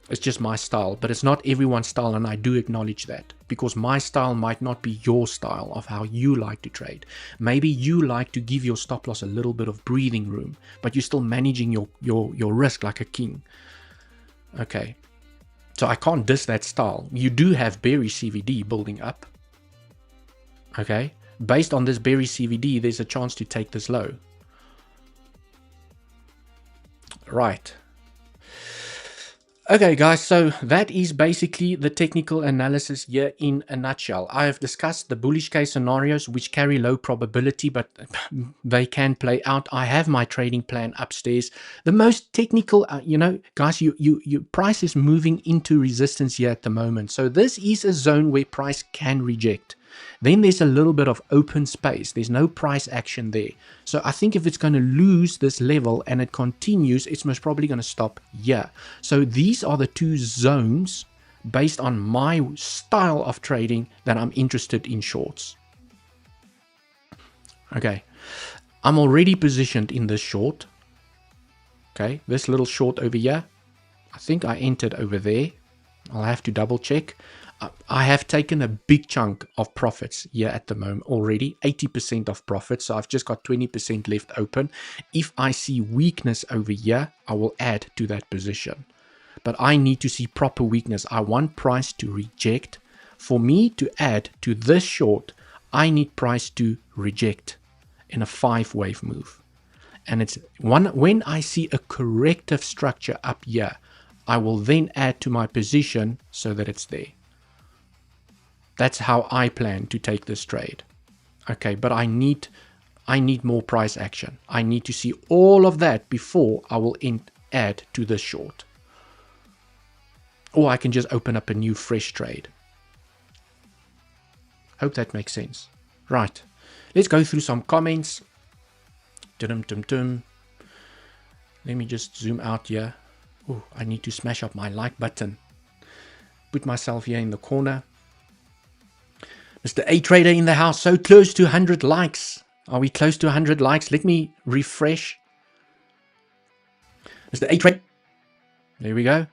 It's just my style, but it's not everyone's style, and I do acknowledge that, because my style might not be your style of how you like to trade. Maybe you like to give your stop loss a little bit of breathing room, but you're still managing your risk like a king. Okay, so I can't diss that style. You do have bearish CVD building up. Okay, based on this bearish CVD, there's a chance to take this low. Right. Okay guys, so that is basically the technical analysis here in a nutshell. I have discussed the bullish case scenarios which carry low probability, but they can play out. I have my trading plan upstairs. The most technical, guys, your price is moving into resistance here at the moment. So this is a zone where price can reject. Then there's a little bit of open space. There's no price action there. So I think if it's going to lose this level and it continues, it's most probably going to stop here. So these are the two zones based on my style of trading that I'm interested in shorts. Okay, I'm already positioned in this short. Okay, this little short over here, I think I entered over there. I'll have to double check. I have taken a big chunk of profits here at the moment already, 80% of profits. So I've just got 20% left open. If I see weakness over here, I will add to that position. But I need to see proper weakness. I want price to reject. For me to add to this short, I need price to reject in a 5-wave move. And it's when I see a corrective structure up here, I will then add to my position so that it's there. That's how I plan to take this trade. Okay, but I need more price action. I need to see all of that before I will add to this short. Or I can just open up a new fresh trade. Hope that makes sense. Right, let's go through some comments. Let me just zoom out here. Oh, I need to smash up my like button. Put myself here in the corner. Mr. A Trader in the house, so close to 100 likes. Are we close to 100 likes? Let me refresh. Mr. A Trader. There we go.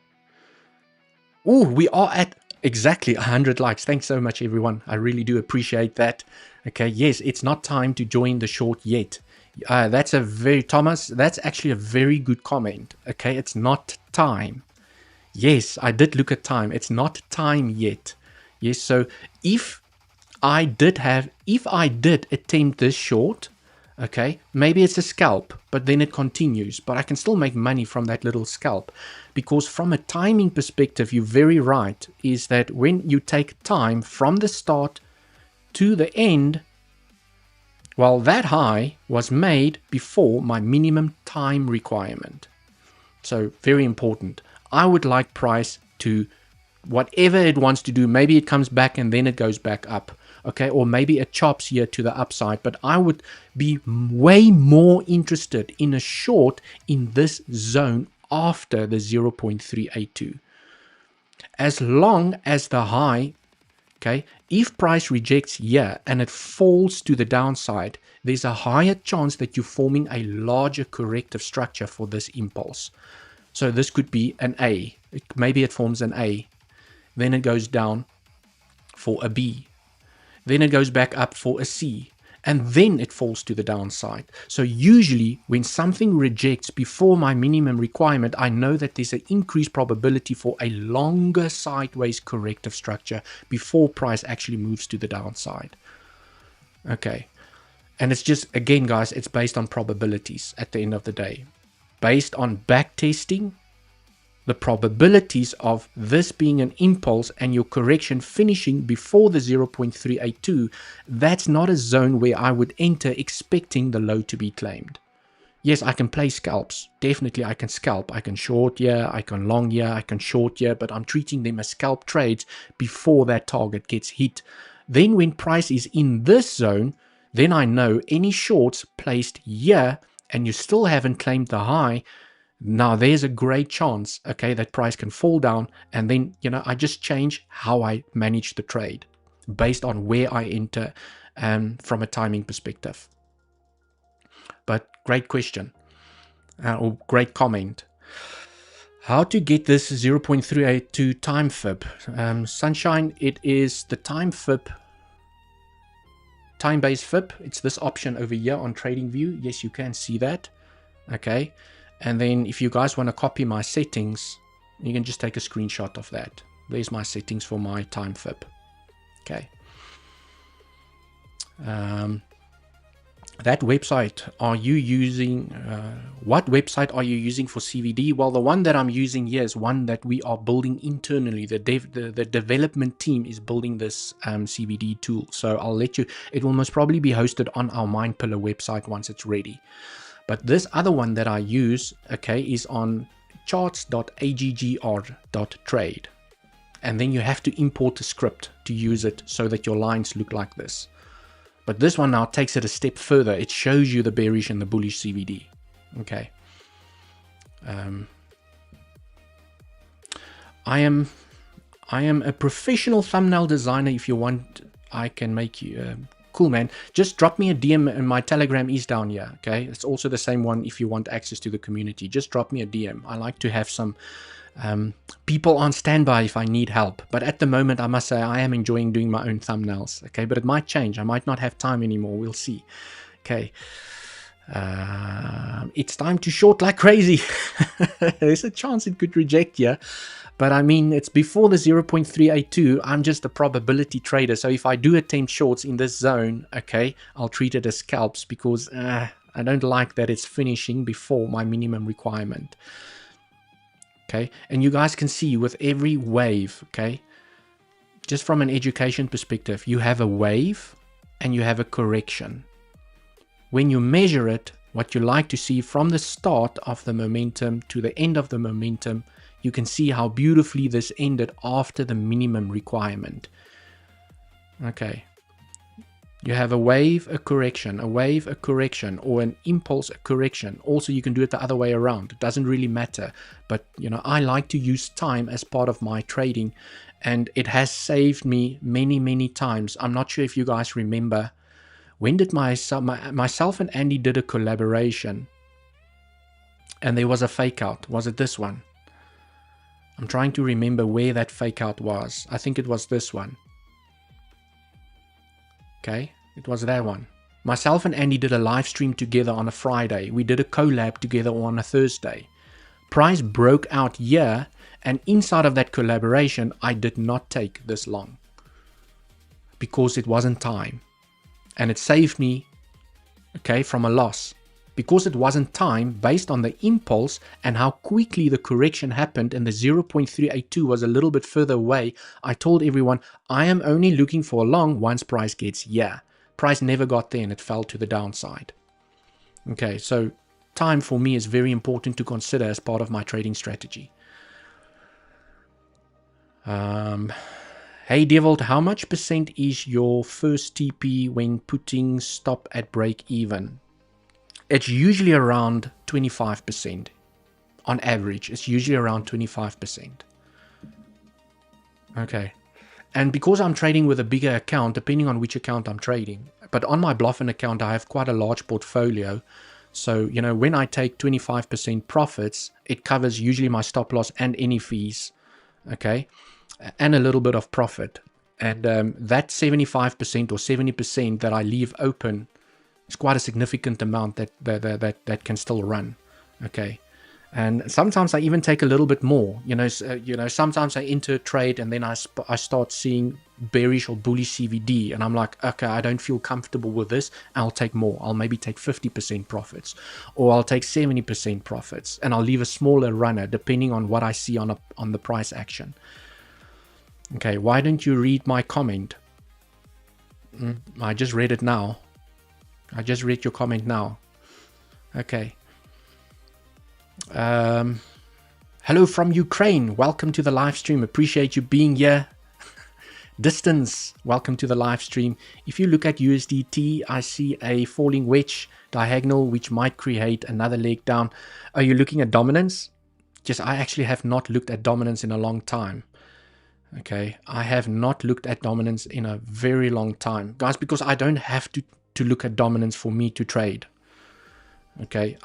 Oh, we are at exactly 100 likes. Thanks so much, everyone. I really do appreciate that. Okay, yes, it's not time to join the short yet. Thomas, that's actually a very good comment. Okay, it's not time. Yes, I did look at time. It's not time yet. Yes, so if I did attempt this short, okay, maybe it's a scalp, but then it continues, but I can still make money from that little scalp, because from a timing perspective, you're very right, is that when you take time from the start to the end, well, that high was made before my minimum time requirement. So very important. I would like price to whatever it wants to do. Maybe it comes back and then it goes back up. Okay, or maybe it chops here to the upside, but I would be way more interested in a short in this zone after the 0.382. As long as the high, okay, if price rejects here and it falls to the downside, there's a higher chance that you're forming a larger corrective structure for this impulse. So this could be an A. Maybe it forms an A. Then it goes down for a B. Then it goes back up for a C, and then it falls to the downside. So usually when something rejects before my minimum requirement, I know that there's an increased probability for a longer sideways corrective structure before price actually moves to the downside. Okay, and it's just, again guys, it's based on probabilities at the end of the day. Based on back testing, the probabilities of this being an impulse and your correction finishing before the 0.382, that's not a zone where I would enter expecting the low to be claimed. Yes, I can play scalps. Definitely I can scalp. I can short here, I can long here, I can short here, but I'm treating them as scalp trades before that target gets hit. Then when price is in this zone, then I know any shorts placed here and you still haven't claimed the high, now there's a great chance, okay, that price can fall down, and then, I just change how I manage the trade based on where I enter from a timing perspective. But great question, or great comment. How to get this 0.382 time fib? Sunshine, it is the time fib, time-based fib. It's this option over here on TradingView. Yes, you can see that. Okay. And then if you guys want to copy my settings, you can just take a screenshot of that. There's my settings for my time fib. Okay. That website, are you using, what website are you using for CVD? Well, the one that I'm using here is one that we are building internally. The development team is building this CVD tool. So I'll let you, it will most probably be hosted on our MindPillar website once it's ready. But this other one that I use, okay, is on charts.aggr.trade. And then you have to import a script to use it so that your lines look like this. But this one now takes it a step further. It shows you the bearish and the bullish CVD. Okay. I am a professional thumbnail designer. If you want, I can make you... cool, man. Just drop me a DM, and my Telegram is down here. Okay, it's also the same one if you want access to the community. Just drop me a DM. I like to have some people on standby if I need help. But at the moment, I must say I am enjoying doing my own thumbnails. Okay, but it might change. I might not have time anymore. We'll see. Okay. It's time to short like crazy. There's a chance it could reject here. But I mean, it's before the 0.382. I'm just a probability trader. So if I do attempt shorts in this zone, okay, I'll treat it as scalps because I don't like that it's finishing before my minimum requirement. Okay, and you guys can see with every wave, okay, just from an education perspective, you have a wave and you have a correction. When you measure it, what you like to see from the start of the momentum to the end of the momentum, you can see how beautifully this ended after the minimum requirement. Okay. You have a wave, a correction, a wave, a correction, or an impulse, a correction. Also, you can do it the other way around. It doesn't really matter. But, I like to use time as part of my trading, and it has saved me many, many times. I'm not sure if you guys remember. When did myself and Andy did a collaboration, and there was a fake out? Was it this one? I'm trying to remember where that fake out was. I think it was this one. Okay, it was that one. Myself and Andy did a live stream together on a Friday. We did a collab together on a Thursday. Price broke out here, and inside of that collaboration, I did not take this long because it wasn't time. And it saved me, okay, from a loss. Because it wasn't time, based on the impulse and how quickly the correction happened, and the 0.382 was a little bit further away, I told everyone, I am only looking for a long once price gets here. Price never got there and it fell to the downside. Okay, so time for me is very important to consider as part of my trading strategy. Hey Devil, how much percent is your first TP when putting stop at break even? It's usually around 25%. On average, it's usually around 25%. Okay. And because I'm trading with a bigger account, depending on which account I'm trading, but on my Bluffin account, I have quite a large portfolio. So, when I take 25% profits, it covers usually my stop loss and any fees. Okay. And a little bit of profit. And that 75% or 70% that I leave open, it's quite a significant amount that can still run. Okay. And sometimes I even take a little bit more. Sometimes I enter a trade and then I start seeing bearish or bullish CVD, and I'm like, okay, I don't feel comfortable with this. I'll take more. I'll maybe take 50% profits, or I'll take 70% profits, and I'll leave a smaller runner depending on what I see on the price action. Okay, why don't you read my comment? I just read it now. I just read your comment now. Okay. Hello from Ukraine. Welcome to the live stream. Appreciate you being here. Distance, welcome to the live stream. If you look at USDT, I see a falling wedge diagonal, which might create another leg down. Are you looking at dominance? I actually have not looked at dominance in a long time. Okay, I have not looked at dominance in a very long time, guys, because I don't have to look at dominance for me to trade. Okay,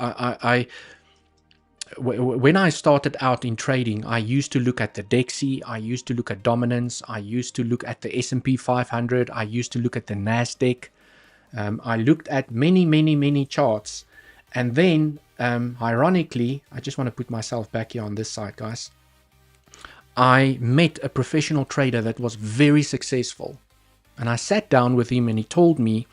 when I started out in trading, I used to look at the DXY, I used to look at dominance, I used to look at the S&P 500, I used to look at the NASDAQ. I looked at many charts. And then, ironically, I just want to put myself back here on this side, guys. I met a professional trader that was very successful. And I sat down with him and he told me,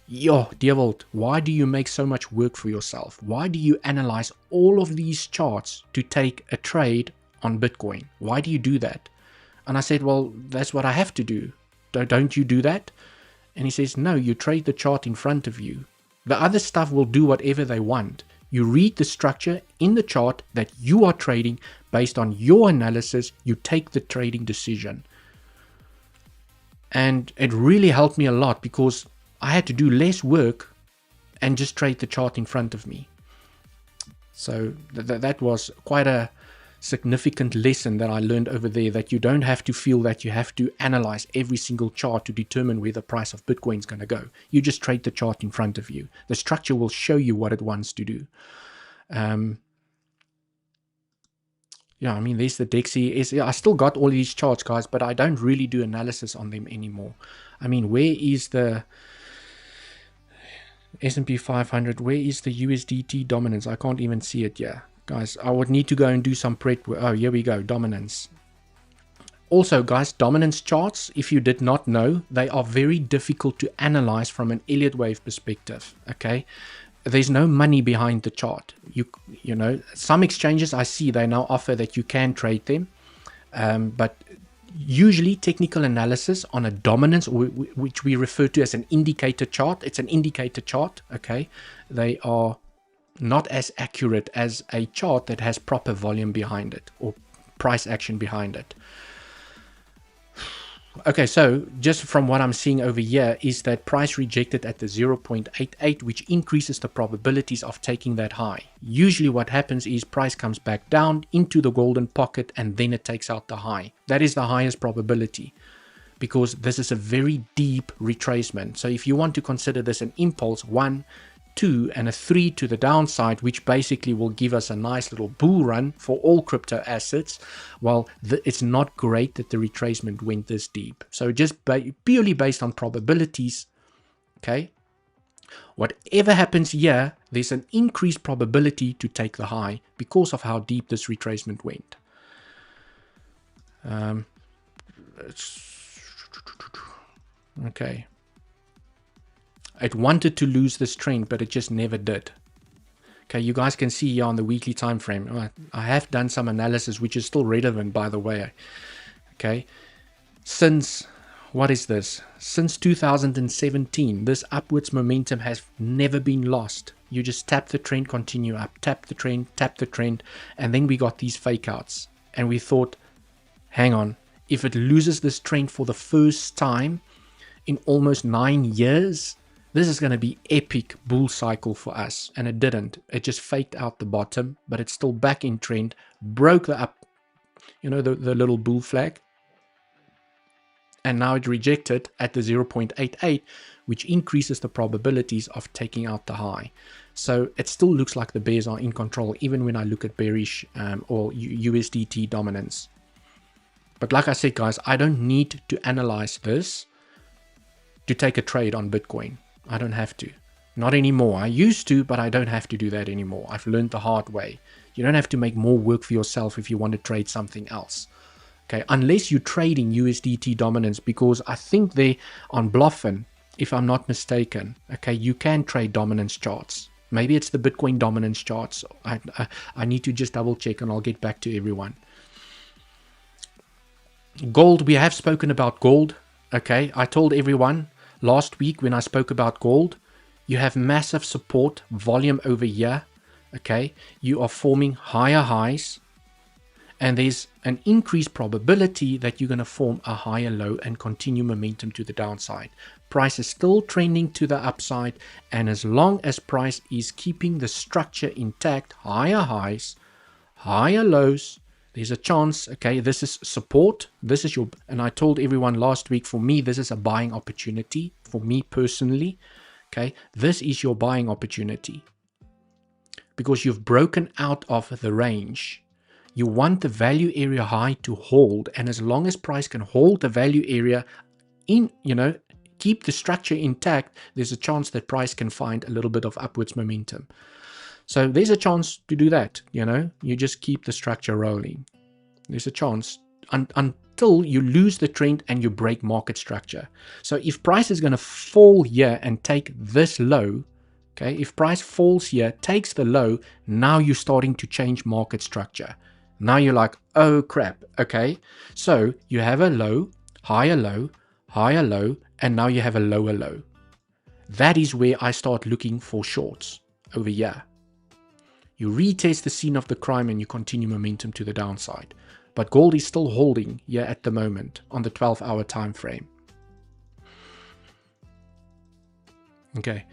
yo, Dewald, why do you make so much work for yourself? Why do you analyze all of these charts to take a trade on Bitcoin? Why do you do that? And I said, well, that's what I have to do. Don't you do that? And he says, no, you trade the chart in front of you. The other stuff will do whatever they want. You read the structure in the chart that you are trading based on your analysis. You take the trading decision. And it really helped me a lot because I had to do less work and just trade the chart in front of me. So that was quite a significant lesson that I learned over there, that you don't have to feel that you have to analyze every single chart to determine where the price of Bitcoin is going to go. You just trade the chart in front of you. The structure will show you what it wants to do. Yeah, I mean, there's the DXY. I still got all these charts, guys, but I don't really do analysis on them anymore. I mean, where is the S&P 500? Where is the USDT dominance? I can't even see it here. Guys, I would need to go and do some prep. Oh, here we go. Dominance. Also, guys, dominance charts, if you did not know, they are very difficult to analyze from an Elliott wave perspective. Okay. There's no money behind the chart. You know, some exchanges I see, they now offer that you can trade them. But usually technical analysis on a dominance, which we refer to as an indicator chart. It's an indicator chart. Okay. They are not as accurate as a chart that has proper volume behind it or price action behind it. Okay, so just from what I'm seeing over here is that price rejected at the 0.88, which increases the probabilities of taking that high. Usually what happens is price comes back down into the golden pocket and then it takes out the high. That is the highest probability because this is a very deep retracement. So if you want to consider this an impulse, 1, 2 and a 3 to the downside, which basically will give us a nice little bull run for all crypto assets. Well, it's not great that the retracement went this deep. So just purely based on probabilities, okay, whatever happens here, there's an increased probability to take the high because of how deep this retracement went. Okay. It wanted to lose this trend, but it just never did. Okay, you guys can see here on the weekly time frame. I have done some analysis, which is still relevant, by the way. Okay, since, what is this? Since 2017, this upwards momentum has never been lost. You just tap the trend, continue up, tap the trend, and then we got these fake outs. And we thought, hang on, if it loses this trend for the first time in almost 9 years, this is going to be epic bull cycle for us. And it didn't. It just faked out the bottom, but it's still back in trend, broke the up, you know, the little bull flag. And now it rejected at the 0.88, which increases the probabilities of taking out the high. So it still looks like the bears are in control, even when I look at bearish or USDT dominance. But like I said, guys, I don't need to analyze this to take a trade on Bitcoin. I don't have to. Not anymore. I used to, but I don't have to do that anymore. I've learned the hard way. You don't have to make more work for yourself if you want to trade something else. Okay, unless you're trading USDT dominance, because I think they on Bluffin, if I'm not mistaken, okay, you can trade dominance charts. Maybe it's the Bitcoin dominance charts. I need to just double check and I'll get back to everyone. Gold, we have spoken about gold. Okay, I told everyone last week when I spoke about gold, you have massive support volume over here. okay, you are forming higher highs, and there's an increased probability that you're going to form a higher low and continue momentum to the downside. Price is still trending to the upside, and as long as price is keeping the structure intact, higher highs, higher lows, there's a chance, okay, this is support, this is your, and I told everyone last week, for me, this is a buying opportunity, for me personally, okay, this is your buying opportunity, because you've broken out of the range. You want the value area high to hold, and as long as price can hold the value area in, keep the structure intact, there's a chance that price can find a little bit of upwards momentum. So there's a chance to do that, you just keep the structure rolling. There's a chance until you lose the trend and you break market structure. So if price is going to fall here and take this low, okay, if price falls here, takes the low, now you're starting to change market structure. Now you're like, oh crap, okay, so you have a low, higher low, and now you have a lower low. That is where I start looking for shorts over here. You retest the scene of the crime and you continue momentum to the downside. But gold is still holding here at the moment on the 12-hour time frame. Okay.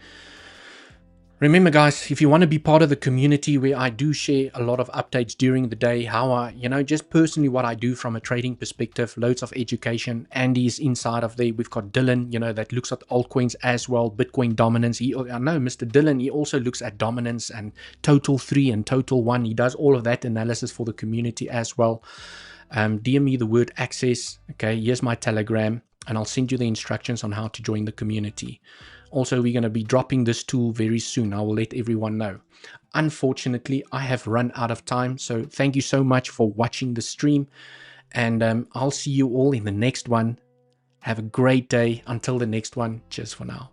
Remember, guys, if you want to be part of the community where I do share a lot of updates during the day, how I, just personally what I do from a trading perspective, loads of education. Andy's inside of there. We've got Dylan, that looks at altcoins as well, Bitcoin dominance. I know Mr. Dylan, he also looks at dominance and total 3 and total 1. He does all of that analysis for the community as well. DM me the word access. Okay, here's my Telegram, and I'll send you the instructions on how to join the community. Also, we're going to be dropping this tool very soon. I will let everyone know. Unfortunately, I have run out of time. So thank you so much for watching the stream. And I'll see you all in the next one. Have a great day. Until the next one. Cheers for now.